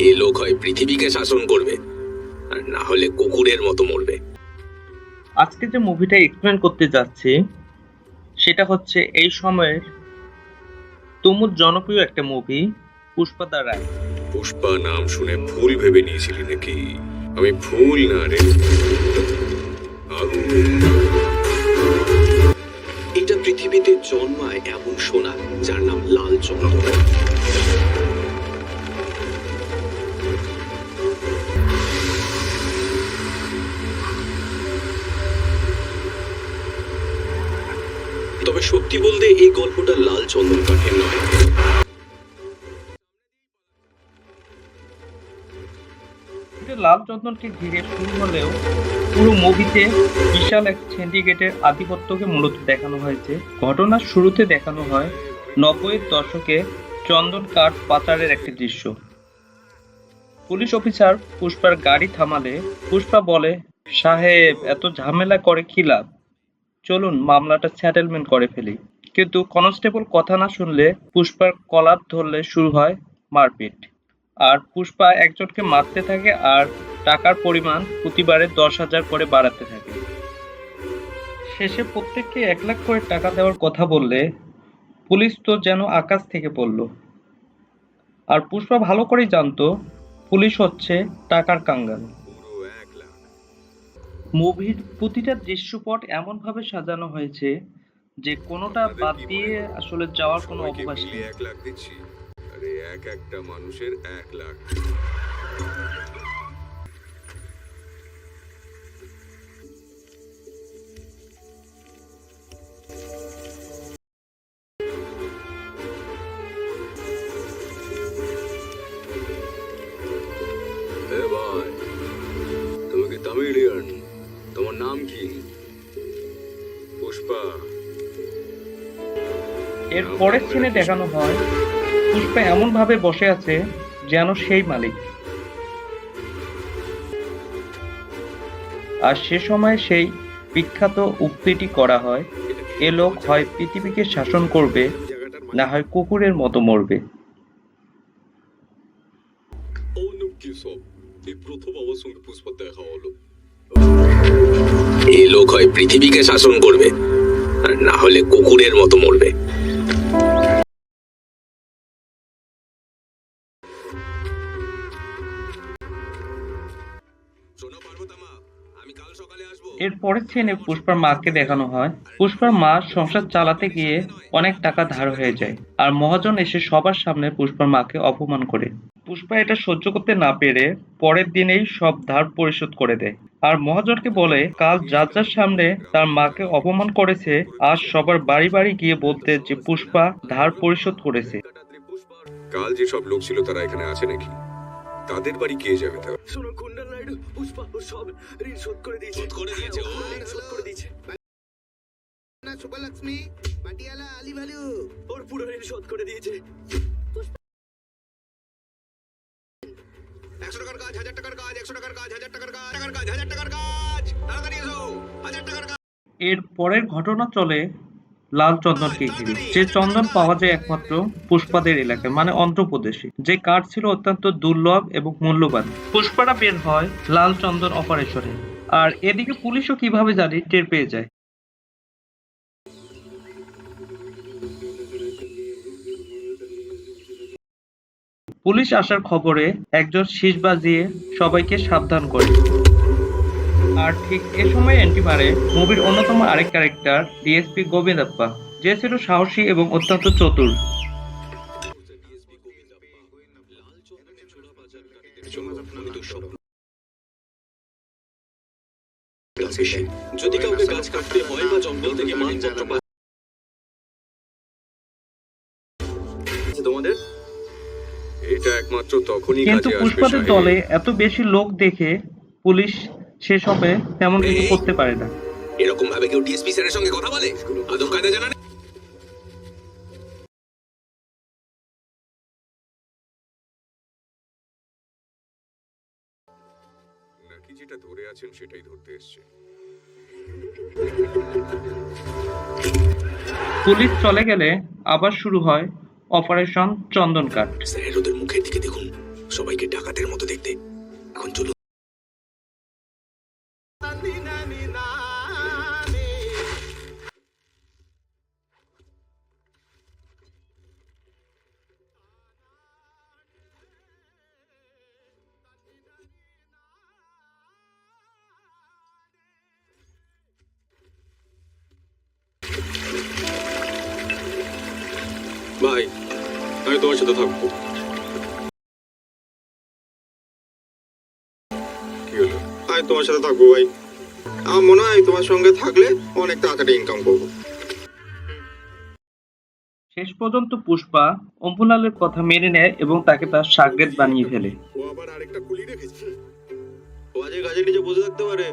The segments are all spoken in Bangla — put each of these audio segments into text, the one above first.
এই লোক হয় পৃথিবীকে শাসন করবে, আর না হলে কুকুরের মতো মরবে। আজকে যে মুভিটা এক্সপ্লেন করতে যাচ্ছি সেটা হচ্ছে এই সময়ের তুমুল জনপ্রিয় একটা movie, Pushpa the ride. Pushpa নাম শুনে ফুল ভেবে নিয়েছিলি নাকি? আমি ফুল না রে, আগুন। এটা পৃথিবীতে জন্মায় এমন সোনা যার নাম লাল চন্দন। তবে সত্যি বলতে এই গল্পটা লাল চন্দন কাঠের নয়। লাল চন্দনকে ঘিরে শুরু হলেও পুরো মুভিতে বিশাল এক সিন্ডিকেটের আধিপত্যকে মূলত দেখানো হয়েছে। ঘটনার শুরুতে দেখানো হয় 90-এর দশকে চন্দন কাঠ পাচারের একটি দৃশ্য। পুলিশ অফিসার পুষ্পার গাড়ি থামালে পুষ্পা বলে, সাহেব এত ঝামেলা করে কি লাভ, চলুন মামলাটা সেটেলমেন্ট করে ফেলি। কিন্তু কনস্টেবল কথা না শুনলে পুষ্পার কলার ধরলে শুরু হয় মারপিট। আর পুষ্পা একজনকে মারতে থাকে আর টাকার পরিমাণ প্রতিবারে 10,000 করে বাড়াতে থাকে। শেষে প্রত্যেককে 1 লাখ করে টাকা দেওয়ার কথা বললে পুলিশ তো যেন আকাশ থেকে পড়ল। আর পুষ্পা ভালো করেই জানতো পুলিশ হচ্ছে টাকার কাঙ্গাল। মুভির প্রতিটা দৃশ্যপট এমনভাবে সাজানো হয়েছে যে কোনোটা বাদ দিয়ে আসলে যাওয়ার কোনো অবকাশ নেই। 1 লাখ দিচ্ছি, আরে একটা মানুষের 1 লাখ। ভাই তুমি কি তামিলিয়ান? তোমার নাম কি? পুষ্পা। এর পরের সিনে দেখানো হয় পুষ্পা এমন ভাবে বসে আছে যেন সেই মালিক। আর সে সময় সেই বিখ্যাত উক্তিটি করা হয়, এ লোক হয় পৃথিবীকে শাসন করবে, না হয় কুকুরের মতো মরবে। এই লোক হয় পৃথিবীকে শাসন করবে, আর না হলে কুকুরের মতো মরবে। এর পরের সিনে পুষ্পার মাকে দেখানো হয়। পুষ্পার মা সংসার চালাতে গিয়ে অনেক টাকা ধার হয়ে যায়, আর মহাজন এসে সবার সামনে পুষ্পার মাকে অপমান করে। পুষ্পা এটা সহ্য করতে না পেরে পরের দিনেই সব ধার পরিশোধ করে দেয়। আর মহাজনকে বলে কাল যার যার সামনে তার মাকে অপমান করেছে আজ সবার বাড়ি বাড়ি গিয়ে বলতে যে পুষ্পা ধার পরিশোধ করেছে। কাল যে সব লোক ছিল তারা এখানে আছে নাকি? তাদের বাড়ি কে যাবে? তারা শোনো কুন্ডল নাইডু, পুষ্পা সব ঋণ শোধ করে দিয়েছে। শোধ করে দিয়েছে। না সুবলক্ষ্মী, মাটিয়ালা, আলী ভালু ওর পুরো ঋণ শোধ করে দিয়েছে। 100 টাকার কাজ, 1000 টাকার কাজ, 100 টাকার কাজ, 1000 টাকার কাজ, 1000 টাকার কাজ, তাড়াতাড়ি এসো, 1000 টাকার কাজ। এর পরের ঘটনা চলে লাল চন্দনকে ঘিরে। যে চন্দন পাওয়া যায় একমাত্র পুষ্পাদের এলাকায়, মানে অন্ধ্রপ্রদেশে। যে কাঠ ছিল অত্যন্ত দুর্লভ এবং মূল্যবান। পুষ্পারা বের হয় লাল চন্দন অপারেশনে, আর এদিকে পুলিশও কিভাবে জানি টের পেয়ে যায়। পুলিশ আসার খবরে একজন শীষ বাজিয়ে সবাইকে সাবধান করে। আর ঠিক এ সময় এন্ট্রি মারে মুভির অন্যতম আরেক ক্যারেক্টার ডিএসপি গোবিন্দাপ্পা, যে ছিল সাহসী এবং অত্যন্ত চতুর। যদি কাউকে গাছ কাটতে হয় বা জঙ্গল থেকে মালপত্র তোমাদের, এটা একমাত্র তখনই কিন্তু কাজে আসবে। পুষ্পাদের দলে এত বেশি লোক দেখে পুলিশ সেসবে তেমন কিছু করতে পারে না। এরকম ভাবে কেউ ডিএসপি স্যারের সঙ্গে কথা বলে? আদব কায়দা জানা নেই। নাকি যেটা ধরে আছেন সেটাই ধরতে এসছে। পুলিশ চলে গেলে আবার শুরু হয় অপারেশন চন্দন কাঠ। স্যার ওদের মুখের দিকে দেখুন, সবাই সবাইকে ডাকাতের মতো দেখতে। এখন চলুন। ভাই আমি তোমার সাথে থাকবো। কি হলো? আমি তোমার সাথে থাকবো ভাই। আমার মনে হয় তোমার সঙ্গে থাকলে অনেক তাড়াতাড়ি ইনকাম করবো। শেষ পর্যন্ত পুষ্পা অম্বুলালের কথা মেনে নেয় এবং তাকে তার সাগরেদ বানিয়ে ফেলে। ও আবার আরেকটা কুলি রেখেছে। ও আজকে গাছের নিচে বসে থাকতে পারে।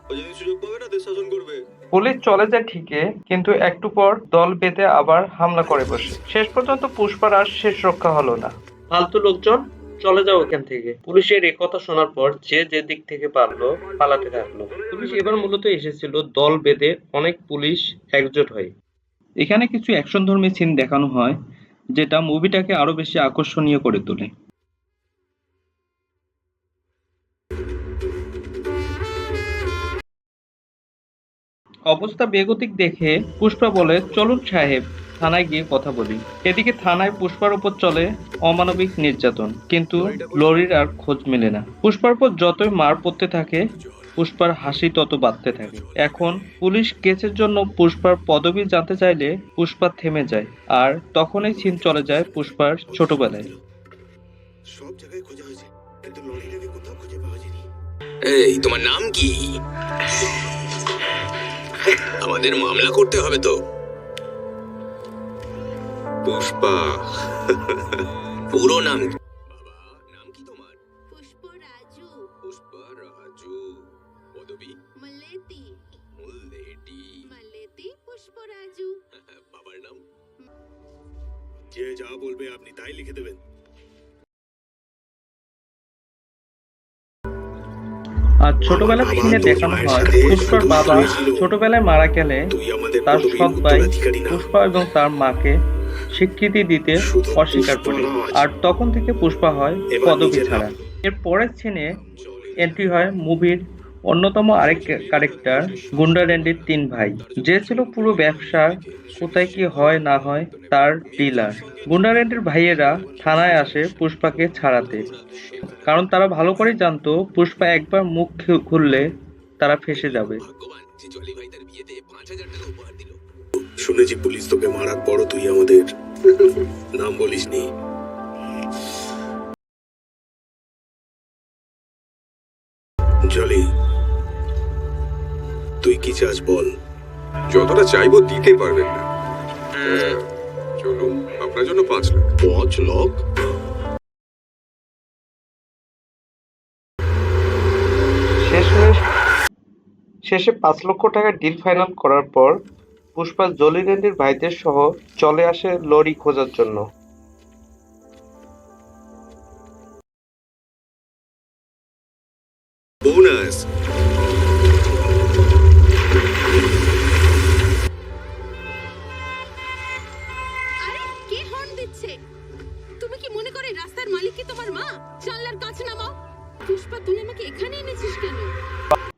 ও যদি সুযোগ পাবে না দেশ শাসন করবে। পুলিশ চলে যায় ঠিকই, কিন্তু একটু পর দল বেঁধে আবার হামলা করে বসে। শেষ পর্যন্ত পুষ্পার আর শেষ রক্ষা হলো না। ফালতু লোকজন চলে যাও এখান থেকে। পুলিশের এই কথা শোনার পর যে যে দিক থেকে পারলো পালাতে থাকলো। পুলিশ এবার মূলত এসেছিল দল বেঁধে অনেক পুলিশ একজোট হয়ে। এখানে কিছু অ্যাকশনধর্মী সিন দেখানো হয় যেটা মুভিটাকে আরো বেশি আকর্ষণীয় করে তোলে। অবস্থা বেগতিক দেখে পুষ্পা বলে, চলুন সাহেব থানায় গিয়ে কথা বলি। এদিকে থানায় পুষ্পার উপর চলে অমানবিক নির্যাতন, কিন্তু লরির আর খোঁজ মেলে না। পুষ্পার উপর যতই মার পড়তে থাকে পুষ্পার হাসি তত বাড়তে থাকে। এখন পুলিশ কেসের জন্য পুষ্পার পদবি জানতে চাইলে পুষ্পা থেমে যায়, আর তখনই সিন চলে যায় পুষ্পার ছোটবেলায়। সব জায়গায় খোঁজা হয়েছে, কিন্তু লরিটাকে কোথাও খুঁজে পাওয়া যায়নি। এই তোমার নাম কি? আমাদের মামলা করতে হবে তো। পুষ্পা। পুরো নাম কি? বাবা নাম কি তোমার? पुष्पराजू পুষ্পারাজু। পদবী? मलेती মুল্লেটি। मलेती पुष्पराजू বাবার নাম? যে যা বলবে আপনি তাই লিখে দেবেন। আর ছোটবেলার সিনে দেখানো হয় পুষ্পার বাবা ছোটবেলায় মারা গেলে তুই আমাদের তার পদবীর সৎ ভাই উত্তরাধিকারী না। পুষ্পা এবং তার মাকে স্বীকৃতি দিতে অস্বীকার করে, আর তখন থেকে পুষ্পা হয় পদবী ছাড়া। এর পরের সিনে এন্ট্রি হয় মুভির অন্যতম আরেক ক্যারেক্টার গুন্ডা র্যান্ডির 3 ভাই, যে ছিল পুরো ব্যবসা কোথায় কি হয় না হয় তার ডিলার। গুন্ডা র্যান্ডির ভাইয়েরা থানায় আসে পুষ্পাকে ছাড়াতে, কারণ তারা ভালো করেই জানতো পুষ্পা একবার মুখ খুললে তারা ফেঁসে যাবে। ভাগ্যবান যে জলি ভাই তার বিয়েতে 5,000 টাকা উপহার দিল। শুনেছি পুলিশ তোকে মারার পরও তুই আমাদের নাম বলিসনি। জলি তুই কি চাস বল। যতটা চাইবো দিতে পারবেন না। চলুন আপনার জন্য 5 লাখ। 5 লাখ? শেষে 5 লক্ষ টাকা ডিল ফাইনাল করার পর পুষ্পা জলি র্যান্ডির ভাইদের সহ চলে আসে লরি খোঁজার জন্য। বোনাস। আরে কে হর্ন দিচ্ছে? তুমি কি মনে করে রাস্তার মালিক কি তোমার মা? জানলার কাছে নামাও। পুষ্পা তুই আমাকে এখানে এনেছিস কেন?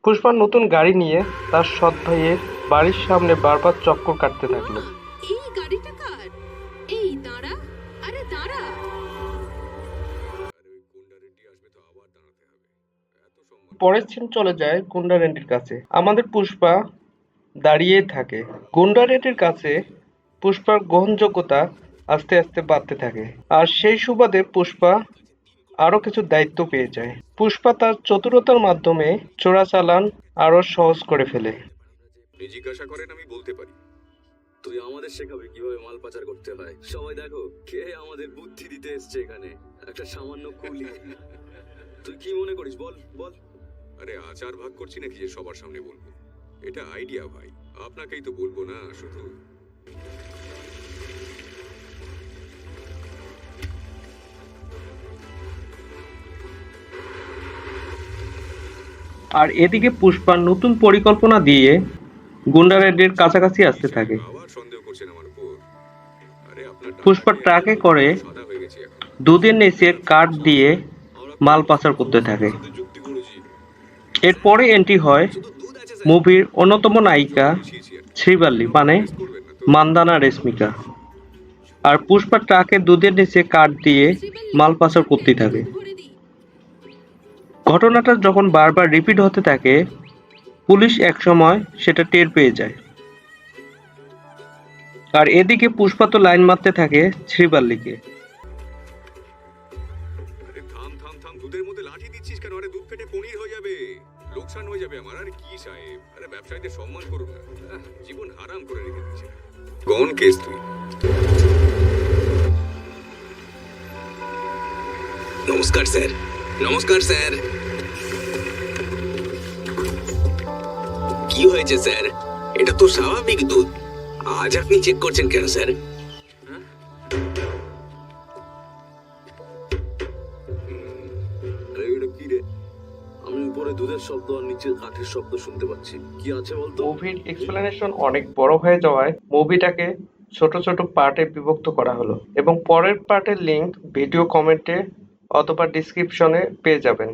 পুষ্পা নতুন গাড়ি নিয়ে তার সৎ ভাইয়ের বাড়ির সামনে বারবার চক্কর কাটতে থাকলো। মা, এই গাড়িটা কার? এই দাঁড়া, আরে দাঁড়া। পরের সিন চলে যায় গুন্ডা র্যান্ডির কাছে। আমাদের পুষ্পা দাঁড়িয়ে থাকে। গুন্ডা র্যান্ডির কাছে পুষ্পার গ্রহণযোগ্যতা আস্তে আস্তে বাড়তে থাকে, আর সেই সুবাদে পুষ্পা আরো কিছু দায়িত্ব পেয়ে যায়। পুষ্পা তার চতুরতার মাধ্যমে চোরাচালান আরো সহজ করে ফেলে। আপনি জিজ্ঞাসা করেন আমি বলতে পারি। তুই আমাদের শেখাবি কিভাবে মাল পাচার করতে হয়। সবাই দেখো কে আমাদের বুদ্ধি দিতে এসছে এখানে। একটা সামান্য কুলি। তুই কি মনে করিস বল বল। আরে আচার ভাগ করছি নাকি যে সবার সামনে বলবো? এটা আইডিয়া ভাই, আপনাকেই তো বলবো না শুধু। আর এদিকে পুষ্পা নতুন পরিকল্পনা দিয়ে গুন্ডা র্যান্ডির কাছাকাছি আসতে থাকে। আবার সন্দেহ করছেন আমার উপর? আরে আপনার পুষ্পা ট্রাকে করে সাদা হয়ে গেছি এখন। দুধের নিচে কাঠ দিয়ে মাল পাচার করতে থাকে। সাথে যুক্তি করেছি। এরপরে এন্ট্রি হয় শুধু দুধ আছে স্যার। মুভির অন্যতম নায়িকা শিয়েছি আর কি। শ্রীবাল্লি মানে করবেন না তো? মান্দানা রেশমিকা। আর পুষ্পা ট্রাকে দুধের নিচে কাঠ দিয়ে মাল পাচার করতে থাকে। ভরে দিই। ঘটনাটা যখন বারবার রিপিট হতে থাকে, পুলিশ একসময় সেটা টের পেয়ে যায়। আর এদিকে পুষ্পা তো লাইন মারতে থাকে শ্রীবাল্লিকে। আরে থাম থাম থাম, দুধের মধ্যে লাঠি দিচ্ছিস কেন? আরে দুধ ফেটে পনির হয়ে যাবে, লোকসান হয়ে যাবে আমার। আরে কি সাহেব, আরে ব্যবসায়ীদের সম্মান করুন না। জীবন হারাম করে রেখে দিচ্ছে। কোন কেস তুই? নমস্কার স্যার, নমস্কার স্যার। কি হয়েছে স্যার? এটা তো স্বাভাবিক দুধ। আজ আপনি চেক করছেন কেন স্যার? আরে এটা কি রে? আমি উপরে দুধের শব্দ আর নিচে কাঠের শব্দ শুনতে পাচ্ছি। কি আছে বলতো? মুভির এক্সপ্লেনেশন অনেক বড় হয়ে যাওয়ায় মুভিটাকে ছোট ছোট পার্টে বিভক্ত করা হলো এবং পরের পার্টের লিংক ভিডিও কমেন্টে অথবা ডিসক্রিপশনে পেয়ে যাবেন।